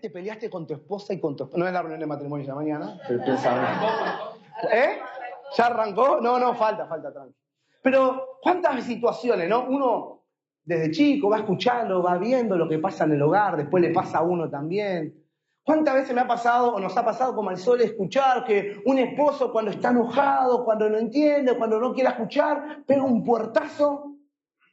te peleaste con tu esposa y con tu esposa. No es la reunión de matrimonio de mañana, pero pensaba. ¿Eh? ¿Ya arrancó? No, falta, tranqui. Pero, ¿cuántas situaciones, no? Uno, desde chico, va escuchando, va viendo lo que pasa en el hogar, después le pasa a uno también. ¿Cuántas veces me ha pasado, o nos ha pasado como al sol, escuchar que un esposo cuando está enojado, cuando no entiende, cuando no quiere escuchar, pega un puertazo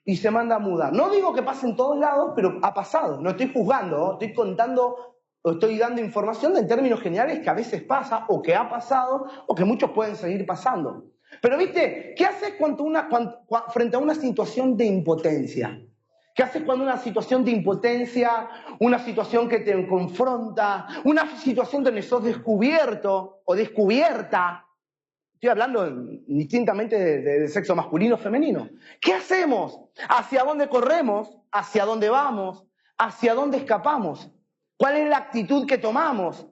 y se manda a mudar? No digo que pase en todos lados, pero ha pasado. No estoy juzgando, ¿no? Estoy contando o estoy dando información en términos generales que a veces pasa, o que ha pasado, o que muchos pueden seguir pasando. Pero, ¿viste? ¿Qué haces frente a una situación de impotencia? ¿Qué haces cuando una situación de impotencia, una situación que te confronta, una situación donde sos descubierto o descubierta? Estoy hablando distintamente del sexo masculino o femenino. ¿Qué hacemos? ¿Hacia dónde corremos? ¿Hacia dónde vamos? ¿Hacia dónde escapamos? ¿Cuál es la actitud que tomamos?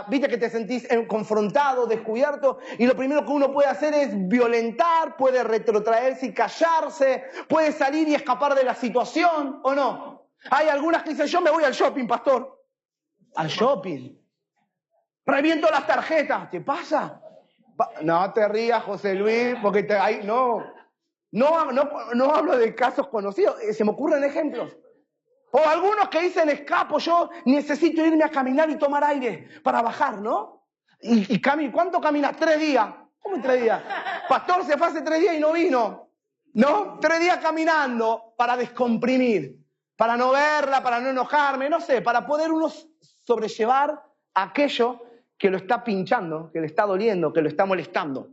Viste que te sentís confrontado, descubierto, y lo primero que uno puede hacer es violentar, puede retrotraerse y callarse, puede salir y escapar de la situación, ¿o no? Hay algunas que dicen, yo me voy al shopping, pastor. ¿Al shopping? Reviento las tarjetas. ¿Qué pasa? No te rías, José Luis, porque no hablo de casos conocidos, se me ocurren ejemplos. O algunos que dicen, escapo, yo necesito irme a caminar y tomar aire para bajar, ¿no? ¿Cuánto caminas? 3 días. ¿Cómo en 3 días? Pastor se fue hace 3 días y no vino. ¿No? 3 días caminando para descomprimir, para no verla, para no enojarme, no sé, para poder uno sobrellevar aquello que lo está pinchando, que le está doliendo, que lo está molestando.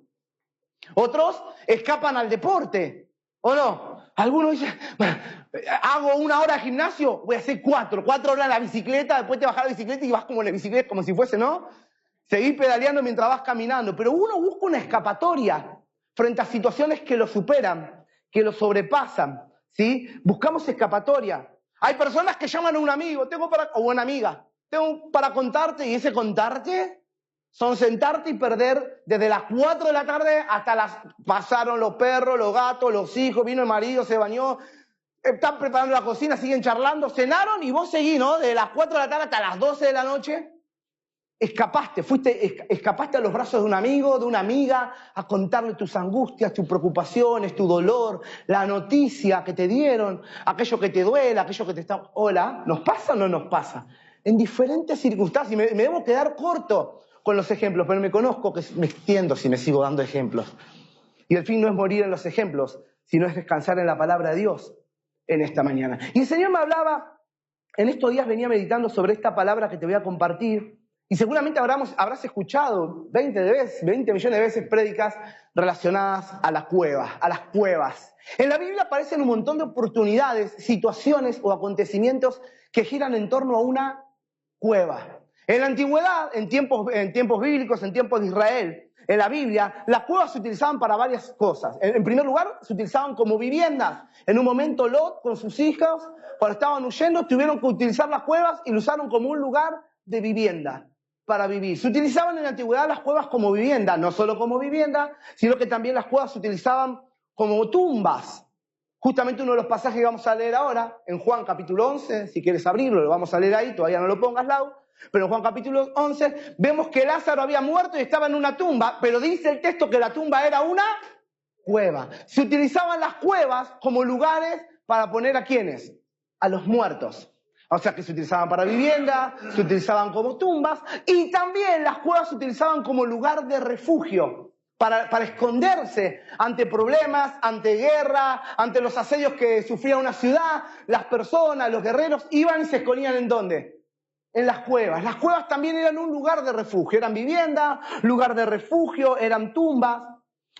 Otros escapan al deporte, ¿o no? Algunos dicen, hago 1 hora de gimnasio, voy a hacer 4 horas en la bicicleta, después te bajas la bicicleta y vas como en la bicicleta, como si fuese, ¿no? Seguís pedaleando mientras vas caminando. Pero uno busca una escapatoria frente a situaciones que lo superan, que lo sobrepasan, ¿sí? Buscamos escapatoria. Hay personas que llaman a un amigo, o una amiga, tengo para contarte, y ese contarte son sentarte y perder desde las 4 de la tarde hasta pasaron los perros, los gatos, los hijos, vino el marido, se bañó, están preparando la cocina, siguen charlando, cenaron y vos seguís, ¿no? De las 4 de la tarde hasta las 12 de la noche. Escapaste a los brazos de un amigo, de una amiga, a contarle tus angustias, tus preocupaciones, tu dolor, la noticia que te dieron, aquello que te duele, aquello que te está... Hola, ¿nos pasa o no nos pasa? En diferentes circunstancias, y me debo quedar corto con los ejemplos, pero me conozco que me extiendo si me sigo dando ejemplos. Y el fin no es morir en los ejemplos, sino es descansar en la palabra de Dios en esta mañana. Y el Señor me hablaba, en estos días venía meditando sobre esta palabra que te voy a compartir, y seguramente habrás escuchado 20 millones de veces prédicas relacionadas a las cuevas. En la Biblia aparecen un montón de oportunidades, situaciones o acontecimientos que giran en torno a una cueva. En la antigüedad, en tiempos bíblicos, en tiempos de Israel, en la Biblia, las cuevas se utilizaban para varias cosas. En primer lugar, se utilizaban como viviendas. En un momento Lot con sus hijos, cuando estaban huyendo, tuvieron que utilizar las cuevas y lo usaron como un lugar de vivienda para vivir. Se utilizaban en la antigüedad las cuevas como vivienda, no solo como vivienda, sino que también las cuevas se utilizaban como tumbas. Justamente uno de los pasajes que vamos a leer ahora, en Juan capítulo 11, si quieres abrirlo, lo vamos a leer ahí, todavía no lo pongas, Lau, pero en Juan capítulo 11 vemos que Lázaro había muerto y estaba en una tumba, pero dice el texto que la tumba era una cueva. Se utilizaban las cuevas como lugares para poner ¿a quiénes? A los muertos. O sea que se utilizaban para vivienda, se utilizaban como tumbas, y también las cuevas se utilizaban como lugar de refugio, para esconderse ante problemas, ante guerra, ante los asedios que sufría una ciudad. Las personas, los guerreros, iban y se escondían ¿en dónde? En las cuevas. Las cuevas también eran un lugar de refugio, eran vivienda, lugar de refugio, eran tumbas.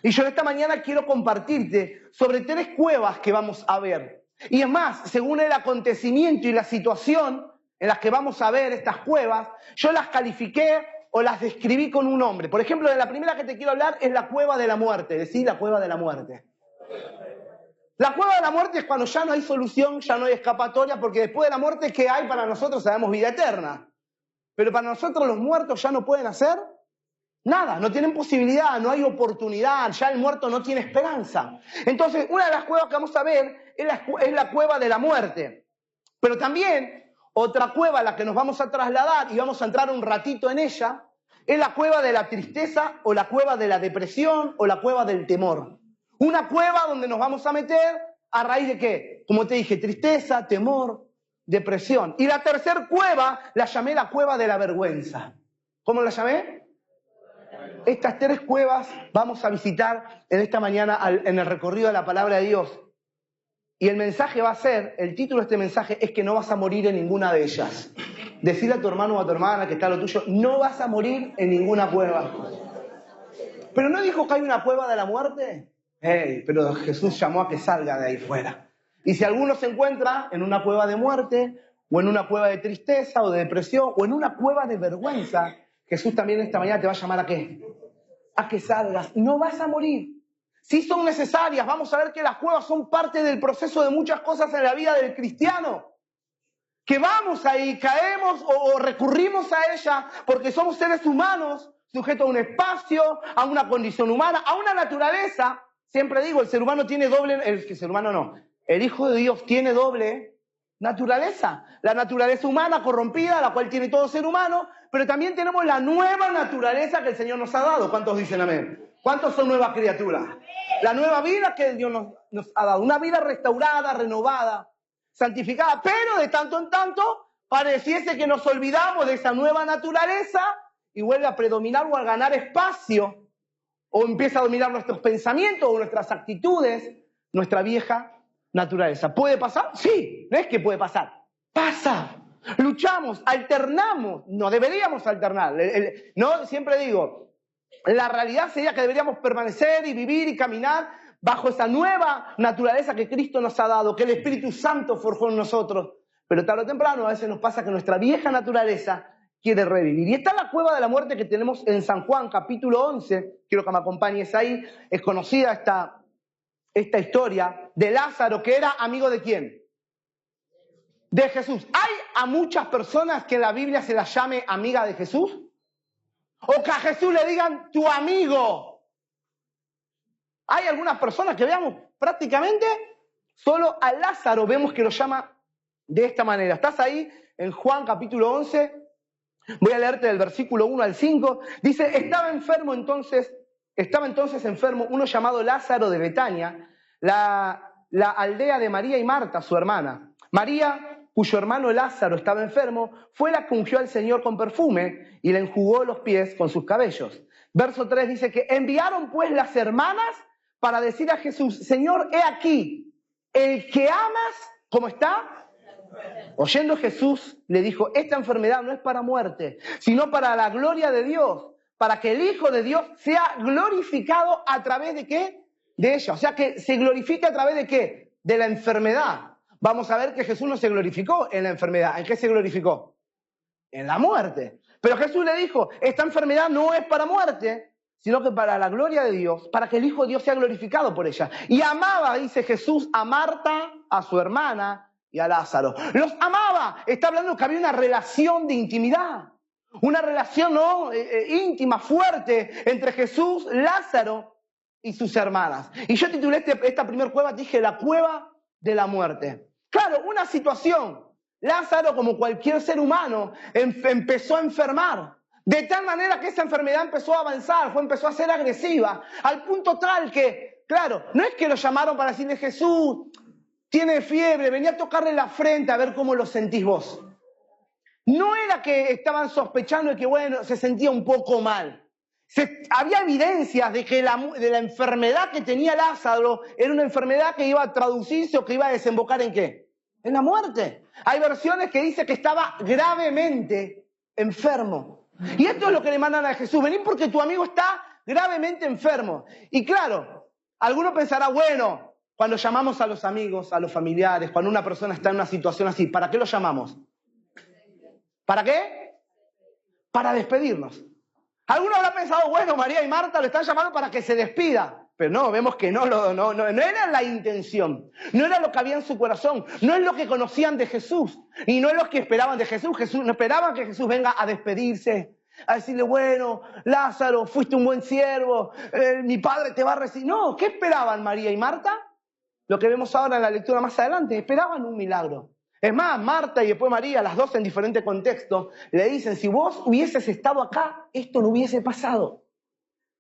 Y yo esta mañana quiero compartirte sobre 3 cuevas que vamos a ver. Y es más, según el acontecimiento y la situación en las que vamos a ver estas cuevas, yo las califiqué o las describí con un nombre. Por ejemplo, de la primera que te quiero hablar es la cueva de la muerte. Decí la cueva de la muerte. La cueva de la muerte es cuando ya no hay solución, ya no hay escapatoria, porque después de la muerte, ¿qué hay para nosotros? Sabemos vida eterna. Pero para nosotros los muertos ya no pueden hacer nada, no tienen posibilidad, no hay oportunidad, ya el muerto no tiene esperanza. Entonces, una de las cuevas que vamos a ver es la cueva de la muerte. Pero también Otra cueva a la que nos vamos a trasladar y vamos a entrar un ratito en ella es la cueva de la tristeza o la cueva de la depresión o la cueva del temor. Una cueva donde nos vamos a meter a raíz de ¿qué? Como te dije, tristeza, temor, depresión. Y la tercer cueva la llamé la cueva de la vergüenza. ¿Cómo la llamé? Estas tres cuevas vamos a visitar en esta mañana en el recorrido de la palabra de Dios. Y el mensaje va a ser, el título de este mensaje es que no vas a morir en ninguna de ellas. Decirle a tu hermano o a tu hermana que está a lo tuyo, no vas a morir en ninguna cueva. ¿Pero no dijo que hay una cueva de la muerte? Pero Jesús llamó a que salga de ahí fuera. Y si alguno se encuentra en una cueva de muerte, o en una cueva de tristeza, o de depresión, o en una cueva de vergüenza, Jesús también esta mañana te va a llamar ¿a qué? A que salgas. No vas a morir. Sí son necesarias. Vamos a ver que las cuevas son parte del proceso de muchas cosas en la vida del cristiano. Que vamos ahí, caemos o recurrimos a ella porque somos seres humanos, sujetos a un espacio, a una condición humana, a una naturaleza. Siempre digo, el ser humano tiene doble, el Hijo de Dios tiene doble naturaleza. La naturaleza humana corrompida, la cual tiene todo ser humano, pero también tenemos la nueva naturaleza que el Señor nos ha dado. ¿Cuántos dicen amén? ¿Cuántos son nuevas criaturas? La nueva vida que Dios nos ha dado, una vida restaurada, renovada, santificada, pero de tanto en tanto pareciese que nos olvidamos de esa nueva naturaleza y vuelve a predominar o a ganar espacio, o empieza a dominar nuestros pensamientos o nuestras actitudes, nuestra vieja naturaleza. ¿Puede pasar? Sí, no es que puede pasar, pasa. Luchamos, alternamos, no deberíamos alternar. No, siempre digo, la realidad sería que deberíamos permanecer y vivir y caminar bajo esa nueva naturaleza que Cristo nos ha dado, que el Espíritu Santo forjó en nosotros. Pero tarde o temprano a veces nos pasa que nuestra vieja naturaleza quiere revivir. Y está la cueva de la muerte que tenemos en San Juan, capítulo 11. Quiero que me acompañes ahí. Es conocida esta historia de Lázaro, que era amigo ¿de quién? De Jesús. ¿Hay a muchas personas que en la Biblia se las llame amiga de Jesús? O que a Jesús le digan tu amigo. Hay algunas personas que veamos prácticamente solo a Lázaro vemos que lo llama de esta manera. ¿Estás ahí en Juan capítulo 11? Voy a leerte del versículo 1 al 5. Dice, estaba entonces enfermo uno llamado Lázaro de Betania, la aldea de María y Marta, su hermana. María, cuyo hermano Lázaro estaba enfermo, fue la que ungió al Señor con perfume y le enjugó los pies con sus cabellos. Verso 3 dice que enviaron pues las hermanas para decir a Jesús, Señor, he aquí, el que amas, ¿cómo está? Oyendo Jesús le dijo, esta enfermedad no es para muerte, sino para la gloria de Dios, para que el Hijo de Dios sea glorificado a través de ¿qué? De ella. O sea, que se glorifica a través de ¿qué? De la enfermedad. Vamos a ver que Jesús no se glorificó en la enfermedad. ¿En qué se glorificó? En la muerte. Pero Jesús le dijo, esta enfermedad no es para muerte, sino que para la gloria de Dios, para que el Hijo de Dios sea glorificado por ella. Y amaba, dice Jesús, a Marta, a su hermana y a Lázaro. Los amaba. Está hablando que había una relación de intimidad. Una relación íntima, fuerte, entre Jesús, Lázaro y sus hermanas. Y yo titulé esta primera cueva, dije, la cueva de la muerte. Claro, una situación. Lázaro, como cualquier ser humano, empezó a enfermar. De tal manera que esa enfermedad empezó a avanzar, empezó a ser agresiva, al punto tal que, claro, no es que lo llamaron para decirle, Jesús, tiene fiebre, venía a tocarle la frente a ver cómo lo sentís vos. No era que estaban sospechando de que, bueno, se sentía un poco mal. Había evidencias de que de la enfermedad que tenía Lázaro era una enfermedad que iba a traducirse o que iba a desembocar ¿en qué? En la muerte. Hay versiones que dicen que estaba gravemente enfermo. Y esto es lo que le mandan a Jesús. Vení porque tu amigo está gravemente enfermo. Y claro, alguno pensará, bueno, cuando llamamos a los amigos, a los familiares, cuando una persona está en una situación así, ¿para qué lo llamamos? ¿Para qué? Para despedirnos. Alguno habrá pensado, bueno, María y Marta lo están llamando para que se despida. Pero no, vemos que no era la intención. No era lo que había en su corazón. No es lo que conocían de Jesús. Y no es lo que esperaban de Jesús. No esperaban que Jesús venga a despedirse. A decirle, bueno, Lázaro, fuiste un buen siervo. Mi padre te va a recibir. No, ¿qué esperaban María y Marta? Lo que vemos ahora en la lectura más adelante. Esperaban un milagro. Es más, Marta y después María, las dos en diferentes contextos, le dicen, si vos hubieses estado acá, esto no hubiese pasado.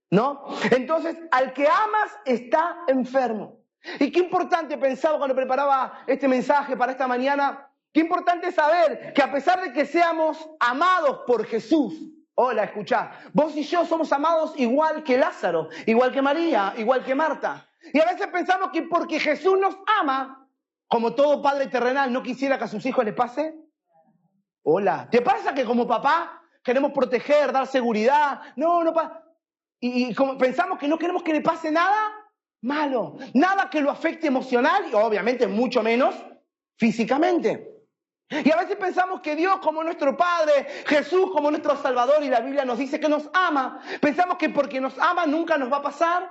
¿No? Entonces, al que amas está enfermo. Y qué importante pensaba cuando preparaba este mensaje para esta mañana, qué importante saber que a pesar de que seamos amados por Jesús, hola, escuchá, vos y yo somos amados igual que Lázaro, igual que María, igual que Marta. Y a veces pensamos que porque Jesús nos ama, como todo padre terrenal no quisiera que a sus hijos les pase. Hola, ¿te pasa que como papá queremos proteger, dar seguridad? No pasa. Y como pensamos que no queremos que le pase nada malo, nada que lo afecte emocional y obviamente mucho menos físicamente. Y a veces pensamos que Dios como nuestro Padre, Jesús como nuestro Salvador, y la Biblia nos dice que nos ama, pensamos que porque nos ama nunca nos va a pasar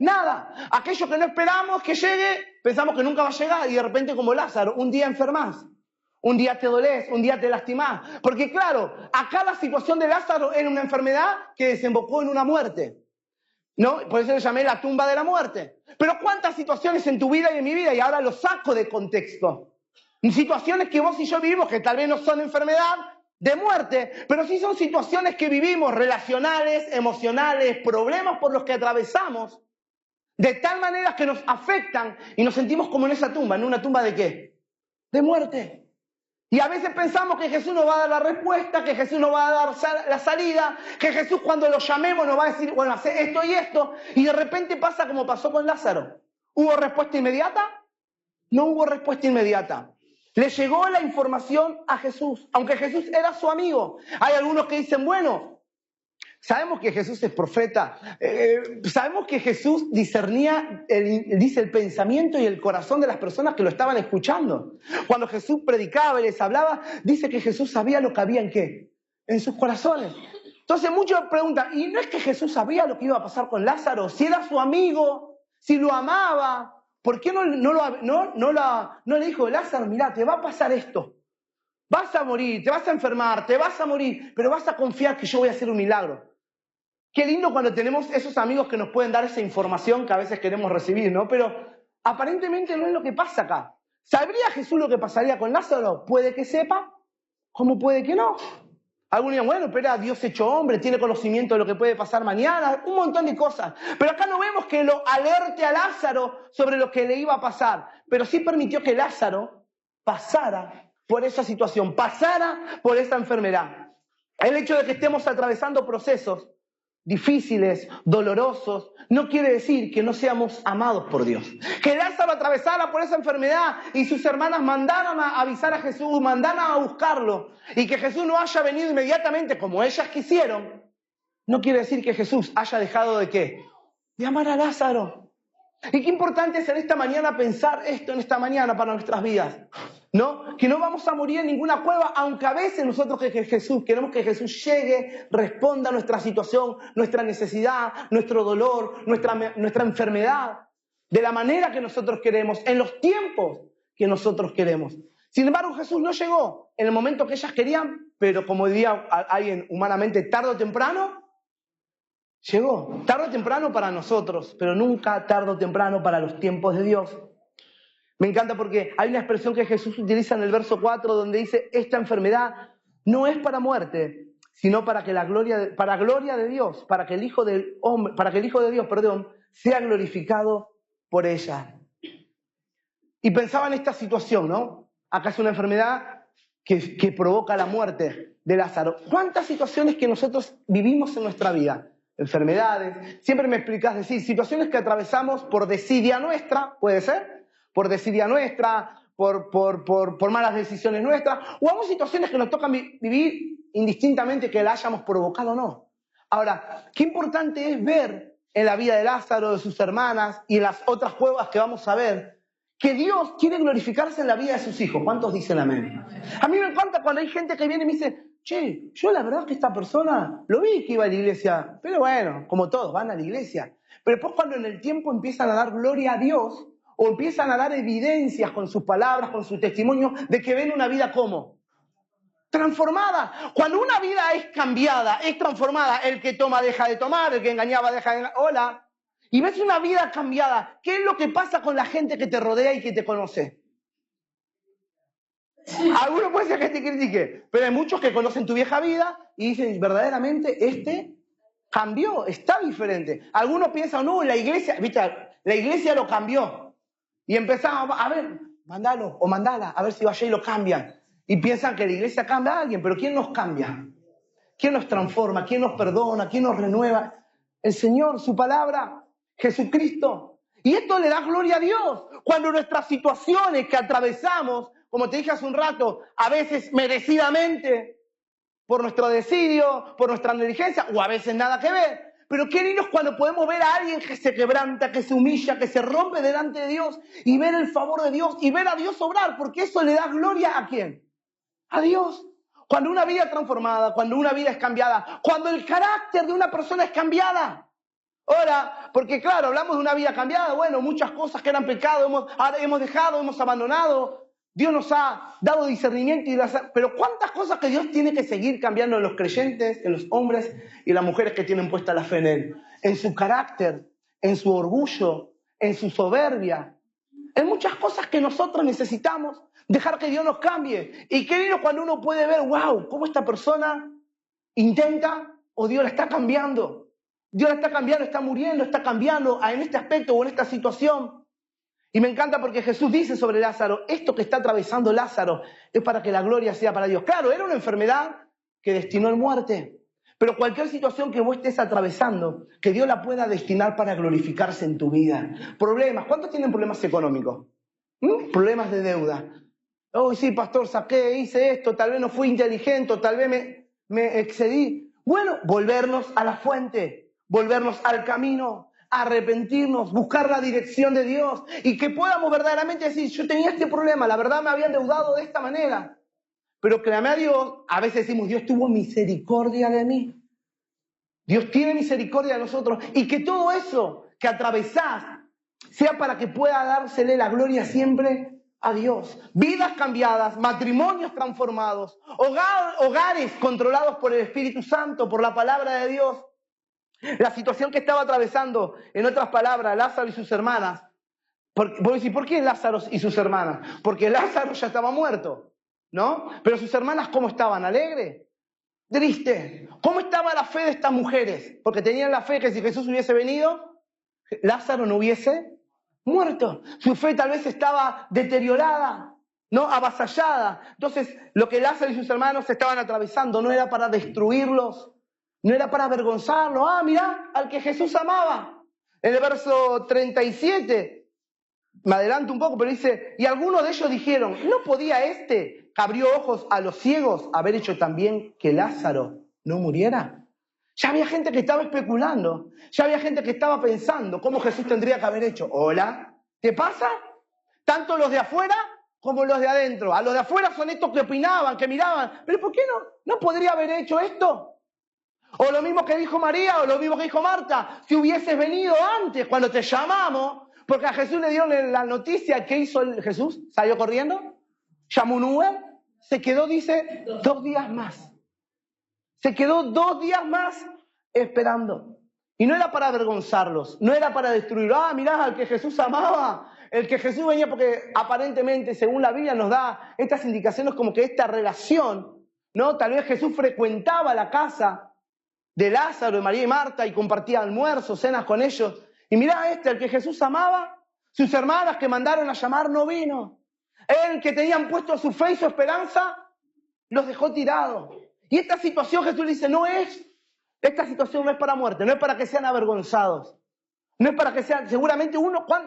nada. Aquello que no esperamos que llegue, pensamos que nunca va a llegar y de repente como Lázaro, un día enfermas. Un día te dolés, un día te lastimás. Porque claro, acá la situación de Lázaro era una enfermedad que desembocó en una muerte. ¿No? Por eso le llamé la tumba de la muerte. Pero ¿cuántas situaciones en tu vida y en mi vida? Y ahora lo saco de contexto. Situaciones que vos y yo vivimos, que tal vez no son enfermedad de muerte, pero sí son situaciones que vivimos, relacionales, emocionales, problemas por los que atravesamos, de tal manera que nos afectan y nos sentimos como en esa tumba. ¿En una tumba de qué? De muerte. Y a veces pensamos que Jesús nos va a dar la respuesta, que Jesús nos va a dar la salida, que Jesús cuando lo llamemos nos va a decir, bueno, hace esto y esto, y de repente pasa como pasó con Lázaro. ¿Hubo respuesta inmediata? No hubo respuesta inmediata. Le llegó la información a Jesús, aunque Jesús era su amigo. Hay algunos que dicen, bueno, sabemos que Jesús es profeta, sabemos que Jesús discernía, dice, el pensamiento y el corazón de las personas que lo estaban escuchando. Cuando Jesús predicaba y les hablaba, dice que Jesús sabía lo que había en qué, en sus corazones. Entonces muchos preguntan, ¿y no es que Jesús sabía lo que iba a pasar con Lázaro? Si era su amigo, si lo amaba, ¿por qué no le dijo, Lázaro, mirá, te va a pasar esto? Vas a morir, te vas a enfermar, te vas a morir, pero vas a confiar que yo voy a hacer un milagro. Qué lindo cuando tenemos esos amigos que nos pueden dar esa información que a veces queremos recibir, ¿no? Pero aparentemente no es lo que pasa acá. ¿Sabría Jesús lo que pasaría con Lázaro? Puede que sepa, como puede que no. Algunos dirán, bueno, pero era Dios hecho hombre, tiene conocimiento de lo que puede pasar mañana, un montón de cosas. Pero acá no vemos que lo alerte a Lázaro sobre lo que le iba a pasar, pero sí permitió que Lázaro pasara por esa situación, pasara por esa enfermedad. El hecho de que estemos atravesando procesos difíciles, dolorosos, no quiere decir que no seamos amados por Dios. Que Lázaro atravesara por esa enfermedad y sus hermanas mandaron a avisar a Jesús, mandaron a buscarlo, y que Jesús no haya venido inmediatamente como ellas quisieron, no quiere decir que Jesús haya dejado de ¿qué? De amar a Lázaro. Y qué importante es en esta mañana pensar esto en esta mañana para nuestras vidas, ¿no? Que no vamos a morir en ninguna cueva, aunque a veces nosotros queremos que Jesús llegue, responda a nuestra situación, nuestra necesidad, nuestro dolor, nuestra enfermedad, de la manera que nosotros queremos, en los tiempos que nosotros queremos. Sin embargo, Jesús no llegó en el momento que ellas querían, pero como diría alguien humanamente, tarde o temprano, llegó. Tarde o temprano para nosotros, pero nunca tarde o temprano para los tiempos de Dios. Me encanta porque hay una expresión que Jesús utiliza en el verso 4 donde dice, esta enfermedad no es para muerte, sino para que para gloria de Dios, para que el Hijo de Dios, sea glorificado por ella. Y pensaba en esta situación, ¿no? Acá es una enfermedad que provoca la muerte de Lázaro. ¿Cuántas situaciones que nosotros vivimos en nuestra vida? Enfermedades, siempre me explicás, decir, situaciones que atravesamos por desidia nuestra, puede ser, por desidia nuestra, por malas decisiones nuestras, o aún situaciones que nos tocan vivir indistintamente que la hayamos provocado o no. Ahora, qué importante es ver en la vida de Lázaro, de sus hermanas y en las otras cuevas que vamos a ver, que Dios quiere glorificarse en la vida de sus hijos. ¿Cuántos dicen amén? A mí me encanta cuando hay gente que viene y me dice, che, yo la verdad es que esta persona, lo vi que iba a la iglesia, pero bueno, como todos, van a la iglesia. Pero después cuando en el tiempo empiezan a dar gloria a Dios, o empiezan a dar evidencias con sus palabras, con su testimonio, de que ven una vida como transformada. Cuando una vida es cambiada, es transformada, el que toma deja de tomar, el que engañaba deja de engañar. Hola. Y ves una vida cambiada, ¿qué es lo que pasa con la gente que te rodea y que te conoce? Algunos pueden ser que te critique, pero hay muchos que conocen tu vieja vida y dicen, verdaderamente, cambió, está diferente. Algunos piensan, no, la iglesia, ¿viste? La iglesia lo cambió. Y empezamos, a ver, mandalo o mandala, a ver si vaya y lo cambian. Y piensan que la iglesia cambia a alguien, pero ¿quién nos cambia? ¿Quién nos transforma? ¿Quién nos perdona? ¿Quién nos renueva? El Señor, su palabra, Jesucristo. Y esto le da gloria a Dios. Cuando nuestras situaciones que atravesamos, como te dije hace un rato, a veces merecidamente, por nuestro desidio, por nuestra negligencia, o a veces nada que ver. Pero qué lindo es cuando podemos ver a alguien que se quebranta, que se humilla, que se rompe delante de Dios y ver el favor de Dios y ver a Dios obrar, porque eso le da gloria ¿a quién? A Dios. Cuando una vida es transformada, cuando una vida es cambiada, cuando el carácter de una persona es cambiada. Ahora, porque claro, hablamos de una vida cambiada, bueno, muchas cosas que eran pecado hemos dejado, hemos abandonado. Dios nos ha dado discernimiento, pero ¿cuántas cosas que Dios tiene que seguir cambiando en los creyentes, en los hombres y las mujeres que tienen puesta la fe en Él? En su carácter, en su orgullo, en su soberbia. En muchas cosas que nosotros necesitamos dejar que Dios nos cambie. Y qué lindo cuando uno puede ver, wow, cómo esta persona intenta o Dios la está cambiando. Dios la está cambiando, está muriendo, está cambiando en este aspecto o en esta situación. Y me encanta porque Jesús dice sobre Lázaro, esto que está atravesando Lázaro es para que la gloria sea para Dios. Claro, era una enfermedad que destinó a muerte, pero cualquier situación que vos estés atravesando, que Dios la pueda destinar para glorificarse en tu vida. Problemas, ¿cuántos tienen problemas económicos? Problemas de deuda. Oh, sí, pastor, saqué, hice esto, tal vez no fui inteligente, tal vez me excedí. Bueno, volvernos a la fuente, volvernos al camino, arrepentirnos, buscar la dirección de Dios y que podamos verdaderamente decir, yo tenía este problema, la verdad me había endeudado de esta manera, pero clamé a Dios, a veces decimos, Dios tuvo misericordia de mí, Dios tiene misericordia de nosotros y que todo eso que atravesás sea para que pueda dársele la gloria siempre a Dios. Vidas cambiadas, matrimonios transformados, hogares controlados por el Espíritu Santo, por la palabra de Dios. La situación que estaba atravesando, en otras palabras, Lázaro y sus hermanas. Vos decís, ¿por qué Lázaro y sus hermanas? Porque Lázaro ya estaba muerto, ¿no? Pero sus hermanas, ¿cómo estaban? ¿Alegres? Triste. ¿Cómo estaba la fe de estas mujeres? Porque tenían la fe que si Jesús hubiese venido, Lázaro no hubiese muerto. Su fe tal vez estaba deteriorada, ¿no? Avasallada. Entonces, lo que Lázaro y sus hermanos estaban atravesando no era para destruirlos, no era para avergonzarlos. Ah, mirá, al que Jesús amaba. En el verso 37, me adelanto un poco, pero dice, y algunos de ellos dijeron, ¿no podía que abrió ojos a los ciegos haber hecho también que Lázaro no muriera? Ya había gente que estaba especulando, ya había gente que estaba pensando cómo Jesús tendría que haber hecho. Hola, ¿te pasa? Tanto los de afuera como los de adentro. A los de afuera son estos que opinaban, que miraban, pero ¿por qué no podría haber hecho esto? O lo mismo que dijo María, o lo mismo que dijo Marta, si hubieses venido antes, cuando te llamamos, porque a Jesús le dieron la noticia, ¿qué hizo Jesús? ¿Salió corriendo? ¿Llamó un Uber? Se quedó, dice, 2 días más. Se quedó 2 días más esperando. Y no era para avergonzarlos, no era para destruirlos. Ah, mirá, al que Jesús amaba, el que Jesús venía, porque aparentemente, según la Biblia, nos da estas indicaciones como que esta relación, ¿no? Tal vez Jesús frecuentaba la casa de Lázaro, de María y Marta, y compartía almuerzos, cenas con ellos. Y mirá el que Jesús amaba, sus hermanas que mandaron a llamar no vino. El que tenían puesto su fe y su esperanza, los dejó tirados. Y esta situación Jesús le dice, esta situación no es para muerte, no es para que sean avergonzados. No es para que sean, seguramente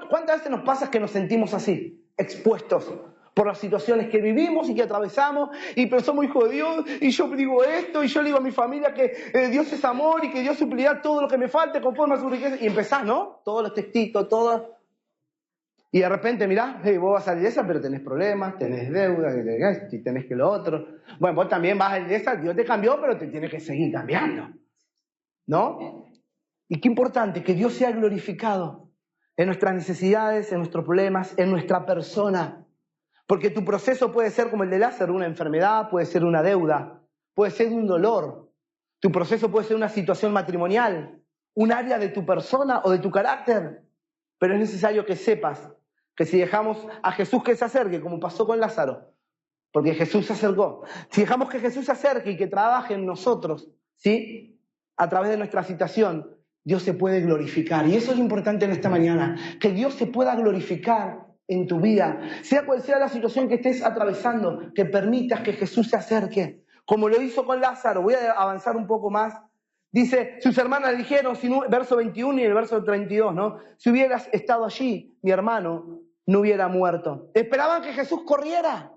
¿cuántas veces nos pasa que nos sentimos así, expuestos por las situaciones que vivimos y que atravesamos, pero somos hijos de Dios, y yo digo esto, y yo le digo a mi familia que Dios es amor, y que Dios suplirá todo lo que me falte conforme a su riqueza, y empezás, ¿no? Todos los textitos, todo. Y de repente, mirá, vos vas a la iglesia, pero tenés problemas, tenés deuda, y tenés que lo otro. Bueno, vos también vas a la iglesia, Dios te cambió, pero te tiene que seguir cambiando, ¿no? Y qué importante que Dios sea glorificado en nuestras necesidades, en nuestros problemas, en nuestra persona. Porque tu proceso puede ser como el de Lázaro, una enfermedad, puede ser una deuda, puede ser un dolor. Tu proceso puede ser una situación matrimonial, un área de tu persona o de tu carácter. Pero es necesario que sepas que si dejamos a Jesús que se acerque, como pasó con Lázaro, porque Jesús se acercó. Si dejamos que Jesús se acerque y que trabaje en nosotros, ¿sí? A través de nuestra situación, Dios se puede glorificar. Y eso es importante en esta mañana, que Dios se pueda glorificar en tu vida. Sea cual sea la situación que estés atravesando, que permitas que Jesús se acerque. Como lo hizo con Lázaro. Voy a avanzar un poco más. Dice, sus hermanas dijeron, verso 21 y el verso 32, ¿no? Si hubieras estado allí, mi hermano no hubiera muerto. Esperaban que Jesús corriera.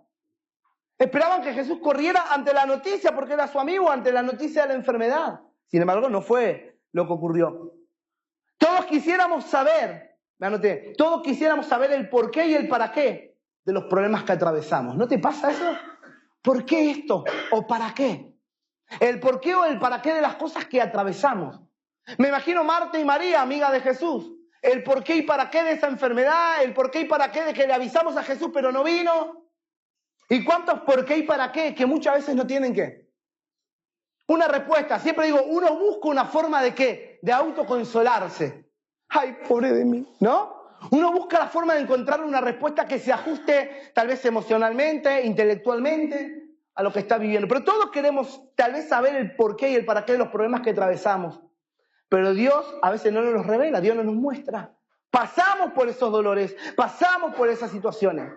Esperaban que Jesús corriera ante la noticia porque era su amigo, ante la noticia de la enfermedad. Sin embargo, no fue lo que ocurrió. Todos quisiéramos saber, me anoté, todos quisiéramos saber el por qué y el para qué de los problemas que atravesamos. ¿No te pasa eso? ¿Por qué esto? ¿O para qué? El por qué o el para qué de las cosas que atravesamos. Me imagino Marta y María, amiga de Jesús. El por qué y para qué de esa enfermedad, el por qué y para qué de que le avisamos a Jesús pero no vino. ¿Y cuántos por qué y para qué que muchas veces no tienen qué? Una respuesta. Siempre digo, uno busca una forma de qué? De autoconsolarse. Ay, pobre de mí, ¿no? Uno busca la forma de encontrar una respuesta que se ajuste tal vez emocionalmente, intelectualmente a lo que está viviendo. Pero todos queremos tal vez saber el por qué y el para qué de los problemas que atravesamos. Pero Dios a veces no nos los revela, Dios no nos muestra. Pasamos por esos dolores, pasamos por esas situaciones.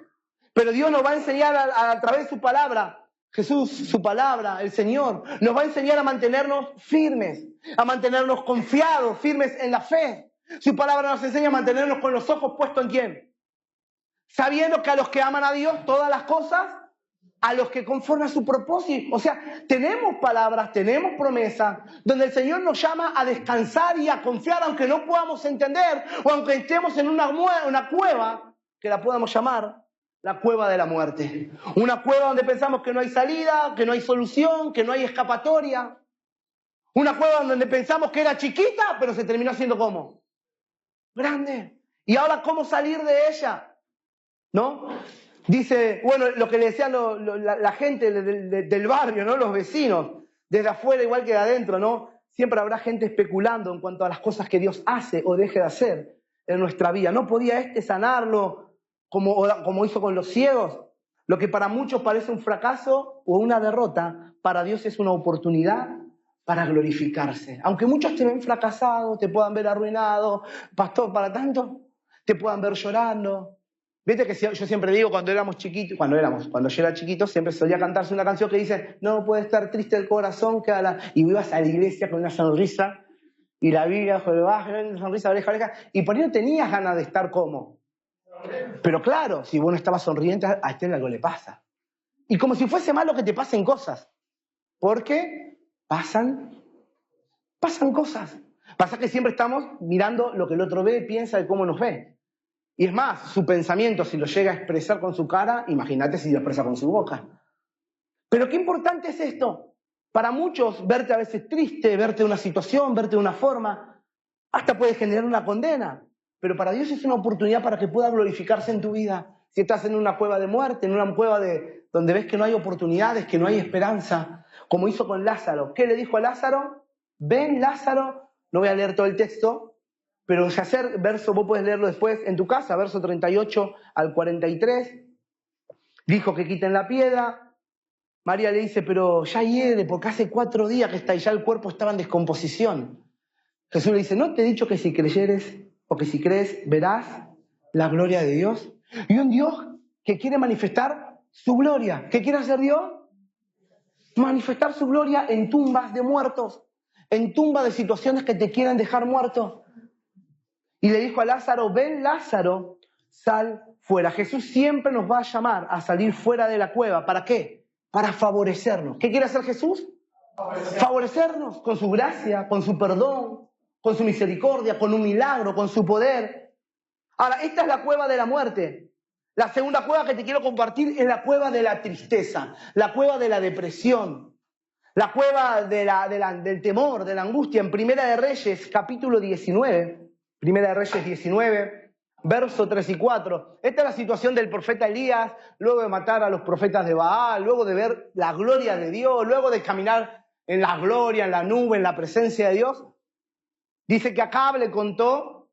Pero Dios nos va a enseñar a través de su palabra, Jesús, su palabra, el Señor, nos va a enseñar a mantenernos firmes, a mantenernos confiados, firmes en la fe. Su palabra nos enseña a mantenernos con los ojos puestos ¿en quién? Sabiendo que a los que aman a Dios todas las cosas, a los que conforme a su propósito. O sea, tenemos palabras, tenemos promesas, donde el Señor nos llama a descansar y a confiar, aunque no podamos entender, o aunque estemos en una cueva, que la podamos llamar la cueva de la muerte. Una cueva donde pensamos que no hay salida, que no hay solución, que no hay escapatoria. Una cueva donde pensamos que era chiquita, pero se terminó siendo ¿cómo? Grande. Y ahora, ¿cómo salir de ella? ¿No? Dice, bueno, lo que le decían la gente del barrio, ¿no? Los vecinos, desde afuera igual que de adentro, ¿no? Siempre habrá gente especulando en cuanto a las cosas que Dios hace o deje de hacer en nuestra vida. ¿No podía sanarlo como hizo con los ciegos? Lo que para muchos parece un fracaso o una derrota, para Dios es una oportunidad para glorificarse. Aunque muchos te ven fracasado, te puedan ver arruinado, pastor, para tanto, te puedan ver llorando. Viste que yo siempre digo cuando yo era chiquito, siempre solía cantarse una canción que dice, no puede estar triste el corazón, y ibas a la iglesia con una sonrisa, y la Biblia, una sonrisa oreja a oreja, y por ahí no tenías ganas de estar como. Pero claro, si vos no estabas sonriente, a este algo le pasa. Y como si fuese malo que te pasen cosas, porque pasan cosas. Pasa que siempre estamos mirando lo que el otro ve, piensa y cómo nos ve. Y es más, su pensamiento, si lo llega a expresar con su cara, imagínate si lo expresa con su boca. Pero qué importante es esto. Para muchos, verte a veces triste, verte en una situación, verte de una forma, hasta puede generar una condena. Pero para Dios es una oportunidad para que pueda glorificarse en tu vida. Si estás en una cueva de muerte, en una cueva donde ves que no hay oportunidades, que no hay esperanza, como hizo con Lázaro. ¿Qué le dijo a Lázaro? Ven, Lázaro. No voy a leer todo el texto, pero vos puedes leerlo después en tu casa, verso 38 al 43. Dijo que quiten la piedra. María le dice, pero ya hiede, porque hace 4 días que está y ya el cuerpo estaba en descomposición. Jesús le dice, ¿no te he dicho que si creyeres o que si crees verás la gloria de Dios? Y un Dios que quiere manifestar su gloria. ¿Qué quiere hacer Dios? Manifestar su gloria en tumbas de muertos, en tumbas de situaciones que te quieran dejar muerto. Y le dijo a Lázaro, ven Lázaro, sal fuera. Jesús siempre nos va a llamar a salir fuera de la cueva. ¿Para qué? Para favorecernos. ¿Qué quiere hacer Jesús? Favorecernos con su gracia, con su perdón, con su misericordia, con un milagro, con su poder. Ahora, esta es la cueva de la muerte. La segunda cueva que te quiero compartir es la cueva de la tristeza, la cueva de la depresión, la cueva del temor, de la angustia. En Primera de Reyes, capítulo 19, Primera de Reyes 19, verso 3 y 4. Esta es la situación del profeta Elías, luego de matar a los profetas de Baal, luego de ver la gloria de Dios, luego de caminar en la gloria, en la nube, en la presencia de Dios. Dice que Acab le contó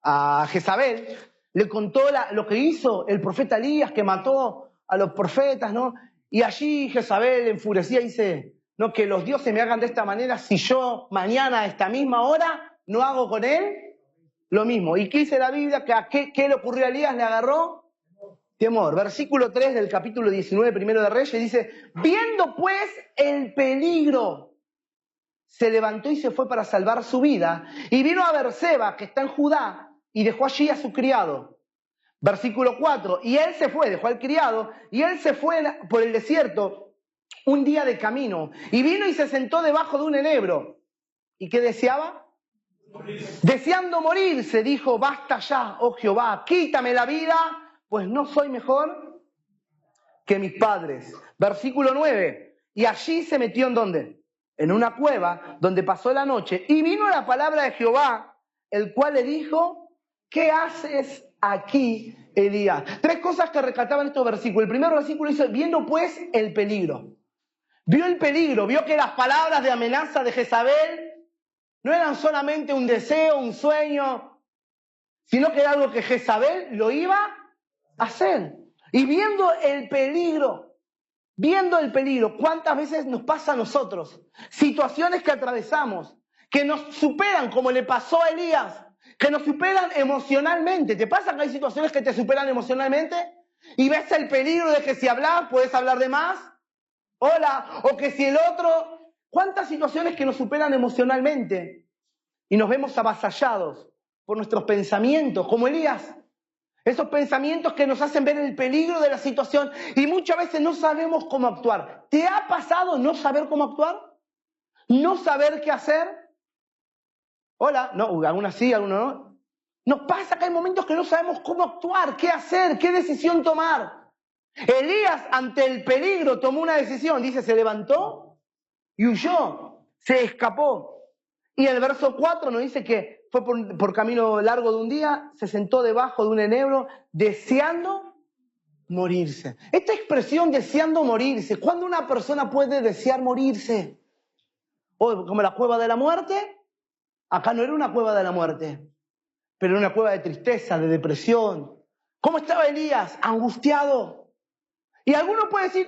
a Jezabel, le contó lo que hizo el profeta Elías, que mató a los profetas, ¿no? Y allí Jezabel enfurecida dice, no, que los dioses me hagan de esta manera si yo mañana a esta misma hora no hago con él lo mismo. ¿Y qué dice la Biblia? ¿Qué le ocurrió a Elías? Le agarró temor. Versículo 3 del capítulo 19, primero de Reyes, dice, viendo pues el peligro, se levantó y se fue para salvar su vida, y vino a Berseba, que está en Judá, y dejó allí a su criado. Versículo 4, y él se fue, dejó al criado, y él se fue por el desierto un día de camino, y vino y se sentó debajo de un enebro. ¿Y qué deseaba? Deseando morirse, dijo, basta ya, oh Jehová, quítame la vida, pues no soy mejor que mis padres. Versículo 9, y allí se metió ¿en dónde? En una cueva donde pasó la noche, y vino la palabra de Jehová, el cual le dijo, ¿qué haces aquí, Elías? Tres cosas que rescataban estos versículos. El primer versículo dice, viendo pues el peligro. Vio el peligro, vio que las palabras de amenaza de Jezabel no eran solamente un deseo, un sueño, sino que era algo que Jezabel lo iba a hacer. Y viendo el peligro, ¿cuántas veces nos pasa a nosotros? Situaciones que atravesamos, que nos superan, como le pasó a Elías, que nos superan emocionalmente. ¿Te pasa que hay situaciones que te superan emocionalmente? Y ves el peligro de que si hablas, puedes hablar de más. Hola, o que si el otro... ¿Cuántas situaciones que nos superan emocionalmente? Y nos vemos avasallados por nuestros pensamientos, como Elías. Esos pensamientos que nos hacen ver el peligro de la situación y muchas veces no sabemos cómo actuar. ¿Te ha pasado no saber cómo actuar? ¿No saber qué hacer? Hola, no, algunas sí, algunos no. Nos pasa que hay momentos que no sabemos cómo actuar, qué hacer, qué decisión tomar. Elías ante el peligro tomó una decisión, dice, se levantó y huyó, se escapó. Y el verso 4 nos dice que fue por camino largo de un día, se sentó debajo de un enebro deseando morirse. Esta expresión deseando morirse, ¿cuándo una persona puede desear morirse? O como la cueva de la muerte, acá no era una cueva de la muerte, pero era una cueva de tristeza, de depresión. ¿Cómo estaba Elías? Angustiado. Y alguno puede decir,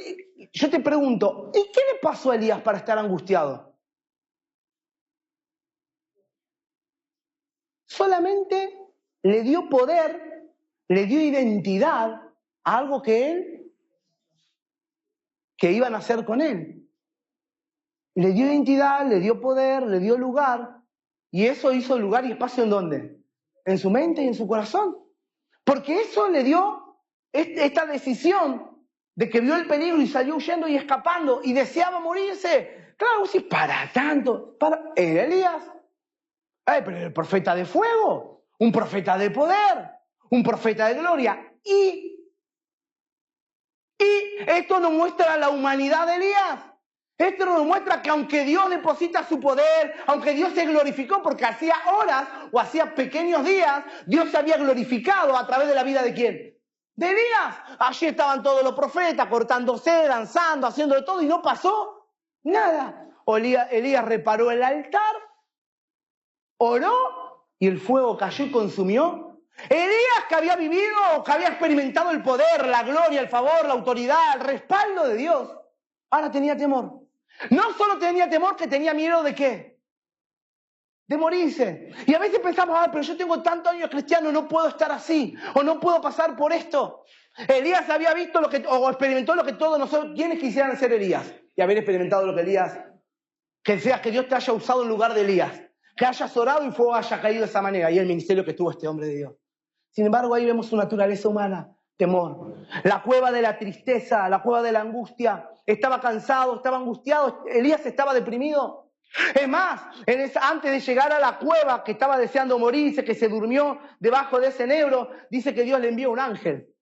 yo te pregunto, ¿y qué le pasó a Elías para estar angustiado? Solamente le dio poder, le dio identidad a algo que iban a hacer con él. Le dio identidad, le dio poder, le dio lugar, y eso hizo lugar y espacio ¿en dónde? En su mente y en su corazón. Porque eso le dio esta decisión de que vio el peligro y salió huyendo y escapando y deseaba morirse. Claro, si para tanto, era Elías. Pero el profeta de fuego, un profeta de poder, un profeta de gloria. Y esto nos muestra la humanidad de Elías. Esto nos muestra que aunque Dios deposita su poder, aunque Dios se glorificó, porque hacía horas o hacía pequeños días, Dios se había glorificado a través de la vida ¿de quién? De Elías. Allí estaban todos los profetas cortándose, danzando, haciendo de todo y no pasó nada. Elías reparó el altar, oró y el fuego cayó y consumió. Elías, que había vivido, que había experimentado el poder, la gloria, el favor, la autoridad, el respaldo de Dios, ahora tenía temor. No solo tenía temor, que tenía miedo ¿de qué? De morirse. Y a veces pensamos, pero yo tengo tantos años cristiano, no puedo estar así, o no puedo pasar por esto. Elías había visto o experimentó lo que todos nosotros, ¿quiénes quisieran ser Elías? Y haber experimentado lo que Elías, que seas que Dios te haya usado en lugar de Elías, que hayas orado y fuego haya caído de esa manera, y el ministerio que tuvo este hombre de Dios. Sin embargo, ahí vemos su naturaleza humana, temor. La cueva de la tristeza, la cueva de la angustia. Estaba cansado, estaba angustiado, Elías estaba deprimido. Es más, antes de llegar a la cueva, que estaba deseando morirse, que se durmió debajo de ese enebro, dice que Dios le envió un ángel.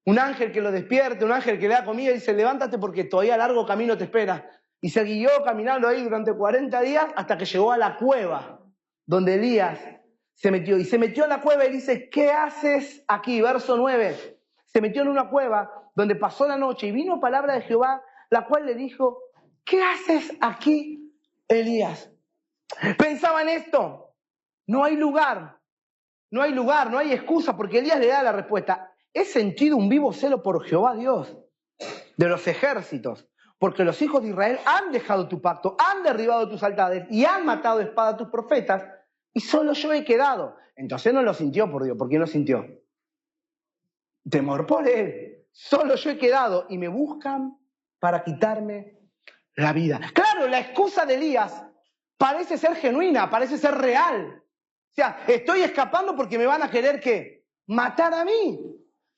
Un ángel que lo despierte, un ángel que le da comida y dice, levántate porque todavía largo camino te espera. Y se guió caminando ahí durante 40 días hasta que llegó a la cueva donde Elías se metió. Y se metió en la cueva y dice, ¿qué haces aquí? Verso 9. Se metió en una cueva donde pasó la noche y vino palabra de Jehová, la cual le dijo, ¿qué haces aquí, Elías? Pensaba en esto. No hay lugar, no hay excusa, porque Elías le da la respuesta. He sentido un vivo celo por Jehová Dios. de los ejércitos, porque los hijos de Israel han dejado tu pacto, han derribado tus altares y han matado de espada a tus profetas, y solo yo he quedado. Entonces no lo sintió por Dios. ¿Por qué no sintió? Temor por él. Solo yo he quedado y me buscan para quitarme la vida. Claro, la excusa de Elías parece ser genuina, parece ser real. O sea, estoy escapando porque me van a querer, ¿qué? Matar a mí.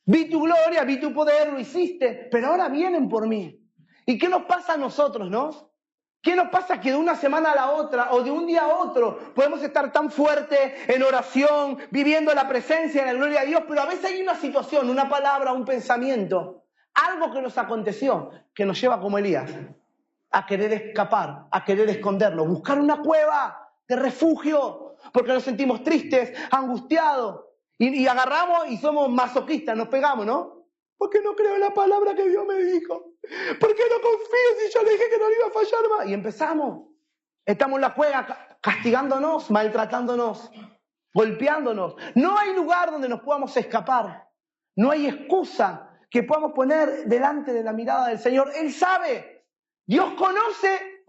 Vi tu gloria, vi tu poder, lo hiciste, pero ahora vienen por mí. ¿Y qué nos pasa a nosotros, no? ¿Qué nos pasa que de una semana a la otra o de un día a otro podemos estar tan fuertes en oración, viviendo la presencia y la gloria de Dios, pero a veces hay una situación, una palabra, un pensamiento, algo que nos aconteció, que nos lleva como Elías a querer escapar, a querer escondernos, buscar una cueva de refugio, porque nos sentimos tristes, angustiados, y agarramos y somos masoquistas, nos pegamos, ¿no? Porque no creo en la palabra que Dios me dijo. ¿Por qué no confío si yo le dije que no le iba a fallar más? Y empezamos. Estamos en la cueva castigándonos, maltratándonos, golpeándonos. No hay lugar donde nos podamos escapar. No hay excusa que podamos poner delante de la mirada del Señor. Él sabe. Dios conoce,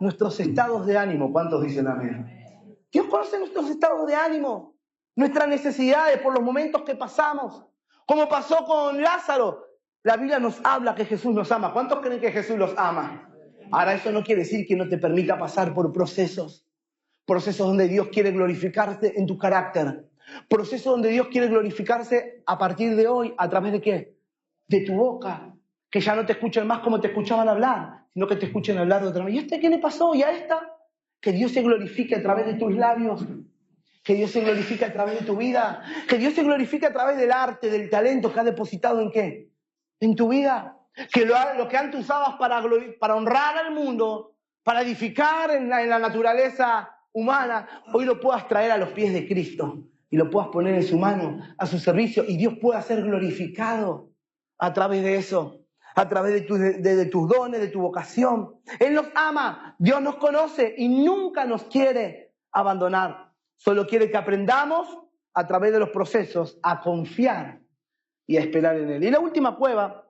nuestros estados de ánimo. ¿Cuántos dicen amén? Dios conoce nuestros estados de ánimo, nuestras necesidades por los momentos que pasamos. Como pasó con Lázaro. La Biblia nos habla que Jesús nos ama. ¿Cuántos creen que Jesús los ama? Ahora, eso no quiere decir que no te permita pasar por procesos. Procesos donde Dios quiere glorificarse en tu carácter. Procesos donde Dios quiere glorificarse a partir de hoy. ¿A través de qué? De tu boca. Que ya no te escuchen más como te escuchaban hablar, sino que te escuchen hablar de otra manera. ¿Y a este qué le pasó? ¿Y a esta? Que Dios se glorifique a través de tus labios. Que Dios se glorifique a través de tu vida. Que Dios se glorifique a través del arte, del talento que has depositado ¿en qué? En tu vida. Que lo que antes usabas para honrar al mundo, para edificar en la naturaleza humana, hoy lo puedas traer a los pies de Cristo y lo puedas poner en su mano, a su servicio, y Dios pueda ser glorificado a través de eso, a través de tus dones, de tu vocación. Él nos ama, Dios nos conoce y nunca nos quiere abandonar. Solo quiere que aprendamos a través de los procesos a confiar y a esperar en Él. Y la última cueva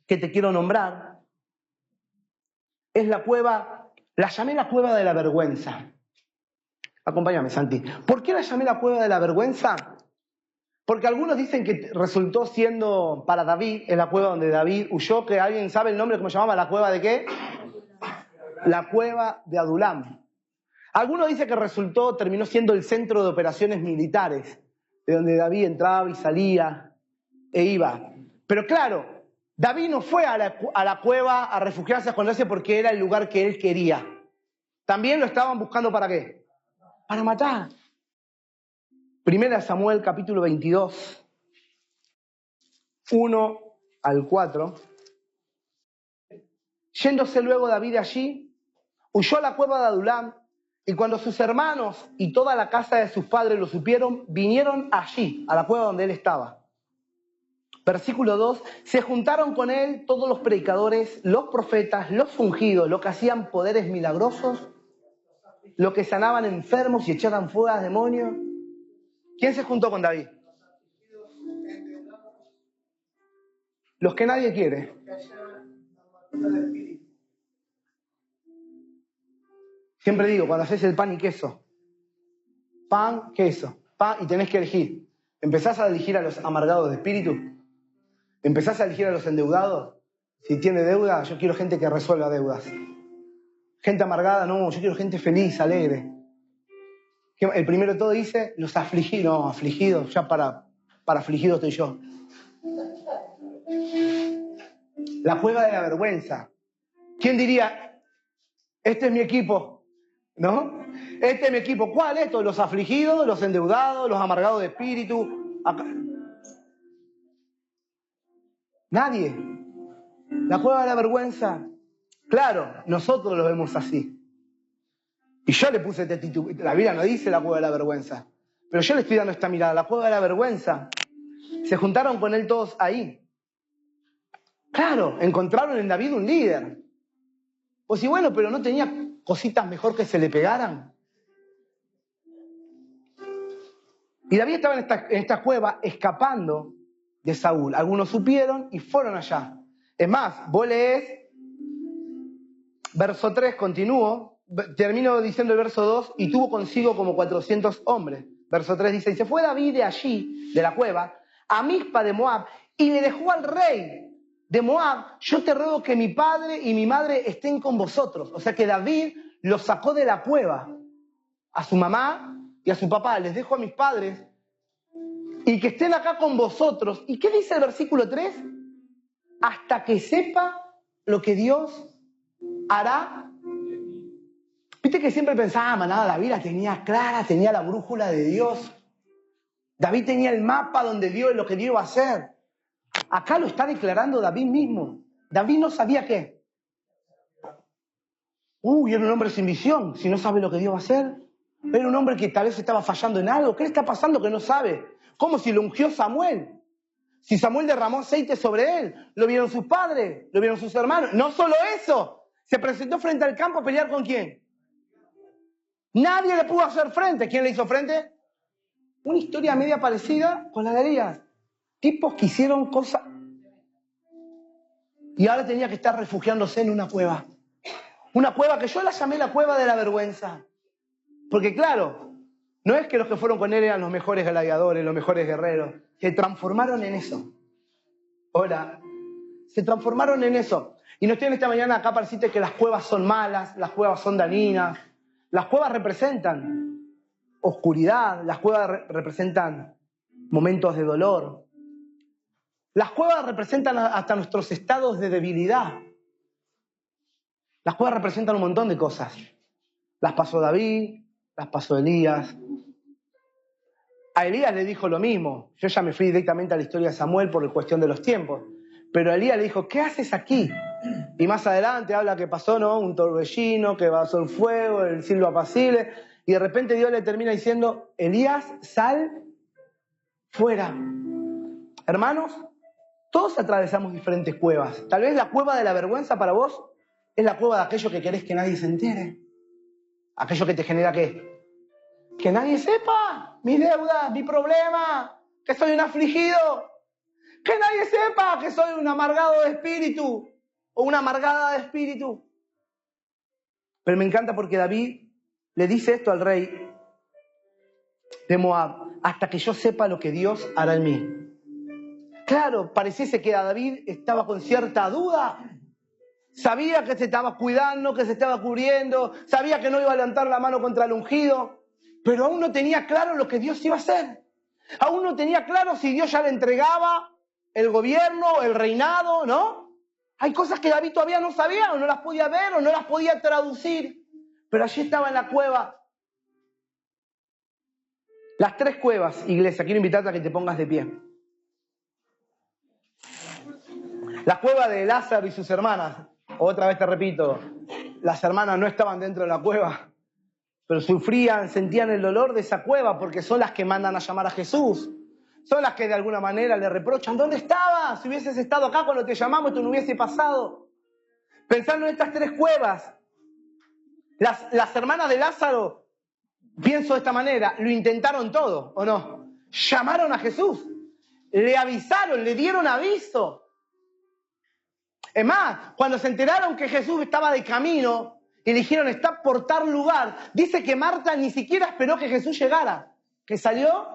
que te quiero nombrar es la cueva, la llamé la cueva de la vergüenza. Acompáñame, Santi. ¿Por qué la llamé la cueva de la vergüenza? Porque algunos dicen que resultó siendo para David, en la cueva donde David huyó, que alguien sabe el nombre, ¿cómo se llamaba? ¿La cueva de qué? La cueva de Adulam. Algunos dicen que terminó siendo el centro de operaciones militares, de donde David entraba y salía e iba. Pero claro, David no fue a la cueva a refugiarse, a esconderse porque era el lugar que él quería. También lo estaban buscando ¿para qué? Para matar. Primera Samuel capítulo 22, 1 al 4. Yéndose luego David de allí, huyó a la cueva de Adulam, y cuando sus hermanos y toda la casa de sus padres lo supieron, vinieron allí, a la cueva donde él estaba. Versículo 2, se juntaron con él todos los predicadores, los profetas, los ungidos, los que hacían poderes milagrosos, los que sanaban enfermos y echaban fuera demonios. ¿Quién se juntó con David? Los que nadie quiere. Siempre digo, cuando haces el pan y queso, pan, queso, pan, y tenés que elegir. ¿Empezás a elegir a los amargados de espíritu? ¿Empezás a elegir a los endeudados? Si tiene deuda, yo quiero gente que resuelva deudas. Gente amargada, no, yo quiero gente feliz, alegre. El primero de todo dice, los afligidos, no, afligidos, ya para afligidos estoy yo. La cueva de la vergüenza. ¿Quién diría, este es mi equipo? ¿No? Este es mi equipo. ¿Cuál es esto? Los afligidos, los endeudados, los amargados de espíritu. Acá. Nadie. La cueva de la vergüenza. Claro, nosotros lo vemos así. Y yo le puse este título. La Biblia no dice la cueva de la vergüenza. Pero yo le estoy dando esta mirada. La cueva de la vergüenza. Se juntaron con él todos ahí. Claro, encontraron en David un líder. Pues sí, bueno, pero no tenía cositas mejor que se le pegaran. Y David estaba en esta cueva escapando de Saúl. Algunos supieron y fueron allá. Es más, vos lees, verso 3, continúo, termino diciendo el verso 2, y tuvo consigo como 400 hombres. Verso 3 dice, y se fue David de allí, de la cueva, a Mizpa de Moab, y le dejó al rey de Moab, yo te ruego que mi padre y mi madre estén con vosotros. O sea que David los sacó de la cueva, a su mamá y a su papá, les dejo a mis padres, y que estén acá con vosotros. ¿Y qué dice el versículo 3? Hasta que sepa lo que Dios hará. Viste que siempre pensaba, nada, David la tenía clara, tenía la brújula de Dios. David tenía el mapa donde Dios, lo que Dios iba a hacer. Acá lo está declarando David mismo. David no sabía qué. Era un hombre sin visión, si no sabe lo que Dios va a hacer. Era un hombre que tal vez estaba fallando en algo. ¿Qué le está pasando que no sabe? Como si lo ungió Samuel. Si Samuel derramó aceite sobre él, lo vieron sus padres, lo vieron sus hermanos. No solo eso, se presentó frente al campo a pelear ¿con quién? Nadie le pudo hacer frente. ¿Quién le hizo frente? Una historia media parecida con la de Elías. Tipos que hicieron cosas y ahora tenía que estar refugiándose en una cueva. Una cueva que yo la llamé la cueva de la vergüenza. Porque claro, no es que los que fueron con él eran los mejores gladiadores, los mejores guerreros. Se transformaron en eso. Hola. Se transformaron en eso. Y no estoy en esta mañana acá para decirte que las cuevas son malas, las cuevas son dañinas. Las cuevas representan oscuridad, las cuevas representan momentos de dolor. Las cuevas representan hasta nuestros estados de debilidad. Las cuevas representan un montón de cosas. Las pasó David, las pasó Elías. A Elías le dijo lo mismo. Yo ya me fui directamente a la historia de Samuel por la cuestión de los tiempos. Pero a Elías le dijo, ¿qué haces aquí? Y más adelante habla que pasó, ¿no? Un torbellino, que pasó el fuego, el silbo apacible. Y de repente Dios le termina diciendo, Elías, sal fuera. Hermanos, todos atravesamos diferentes cuevas. Tal vez la cueva de la vergüenza para vos es la cueva de aquello que querés que nadie se entere. Aquello que te genera ¿qué? Que nadie sepa mi deuda, mi problema, que soy un afligido. Que nadie sepa que soy un amargado de espíritu o una amargada de espíritu. Pero me encanta porque David le dice esto al rey de Moab, hasta que yo sepa lo que Dios hará en mí. Claro, pareciese que David estaba con cierta duda. Sabía que se estaba cuidando, que se estaba cubriendo, sabía que no iba a levantar la mano contra el ungido, pero aún no tenía claro lo que Dios iba a hacer. Aún no tenía claro si Dios ya le entregaba el gobierno, el reinado, ¿no? Hay cosas que David todavía no sabía, o no las podía ver, o no las podía traducir. Pero allí estaba en la cueva. Las tres cuevas, iglesia, quiero invitarte a que te pongas de pie. La cueva de Lázaro y sus hermanas. Otra vez te repito, las hermanas no estaban dentro de la cueva, pero sufrían, sentían el dolor de esa cueva porque son las que mandan a llamar a Jesús. Son las que de alguna manera le reprochan, ¿dónde estabas? Si hubieses estado acá cuando te llamamos, esto no hubiese pasado. Pensando en estas tres cuevas, las hermanas de Lázaro, pienso de esta manera, lo intentaron todo, ¿o no? Llamaron a Jesús, le avisaron, le dieron aviso. Es más, cuando se enteraron que Jesús estaba de camino y dijeron, está por tal lugar, dice que Marta ni siquiera esperó que Jesús llegara, que salió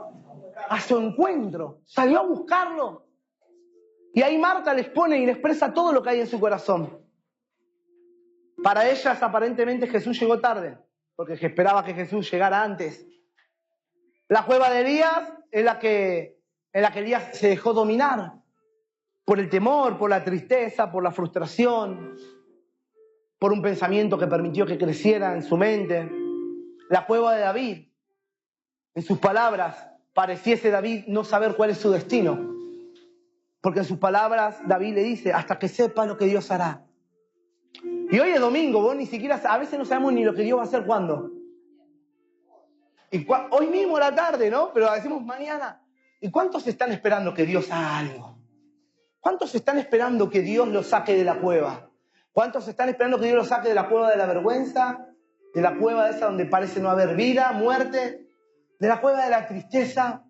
a su encuentro, salió a buscarlo. Y ahí Marta les pone y les expresa todo lo que hay en su corazón. Para ellas aparentemente Jesús llegó tarde, porque esperaba que Jesús llegara antes. La cueva de Elías es la que Elías se dejó dominar por el temor, por la tristeza, por la frustración, por un pensamiento que permitió que creciera en su mente. La cueva de David, en sus palabras, pareciese David no saber cuál es su destino. Porque en sus palabras David le dice, hasta que sepa lo que Dios hará. Y hoy es domingo, vos ni siquiera, a veces no sabemos ni lo que Dios va a hacer cuándo. Hoy mismo a la tarde, ¿no? Pero decimos mañana. ¿Y cuántos están esperando que Dios haga algo? ¿Cuántos están esperando que Dios los saque de la cueva? ¿Cuántos están esperando que Dios los saque de la cueva de la vergüenza? De la cueva esa donde parece no haber vida, muerte. De la cueva de la tristeza.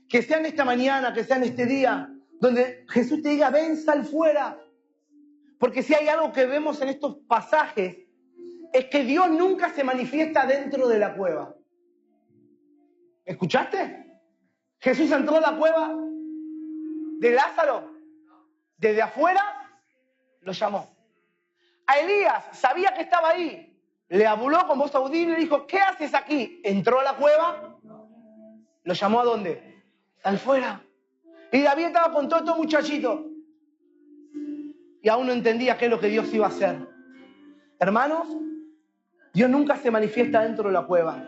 Que sea en esta mañana, que sea en este día, donde Jesús te diga, ven, sal fuera. Porque si hay algo que vemos en estos pasajes, es que Dios nunca se manifiesta dentro de la cueva. ¿Escuchaste? Jesús entró a la cueva de Lázaro, desde afuera lo llamó. A Elías sabía que estaba ahí, le habló con voz audible y le dijo, ¿qué haces aquí? Entró a la cueva, lo llamó ¿a dónde? Al fuera. Y David estaba con todos estos muchachitos y aún no entendía qué es lo que Dios iba a hacer. Hermanos, Dios nunca se manifiesta dentro de la cueva.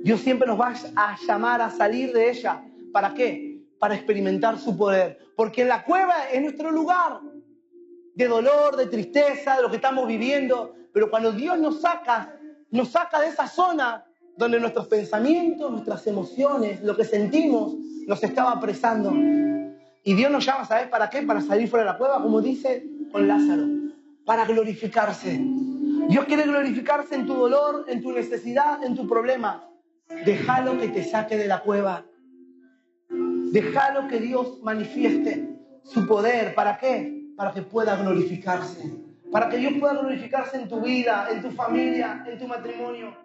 Dios siempre nos va a llamar a salir de ella. ¿Para qué? Para experimentar su poder. Porque en la cueva es nuestro lugar de dolor, de tristeza, de lo que estamos viviendo. Pero cuando Dios nos saca de esa zona donde nuestros pensamientos, nuestras emociones, lo que sentimos, nos estaba apresando. Y Dios nos llama, ¿sabes para qué? Para salir fuera de la cueva, como dice con Lázaro, para glorificarse. Dios quiere glorificarse en tu dolor, en tu necesidad, en tu problema. Déjalo que te saque de la cueva. Déjalo que Dios manifieste su poder. ¿Para qué? Para que pueda glorificarse. Para que Dios pueda glorificarse en tu vida, en tu familia, en tu matrimonio.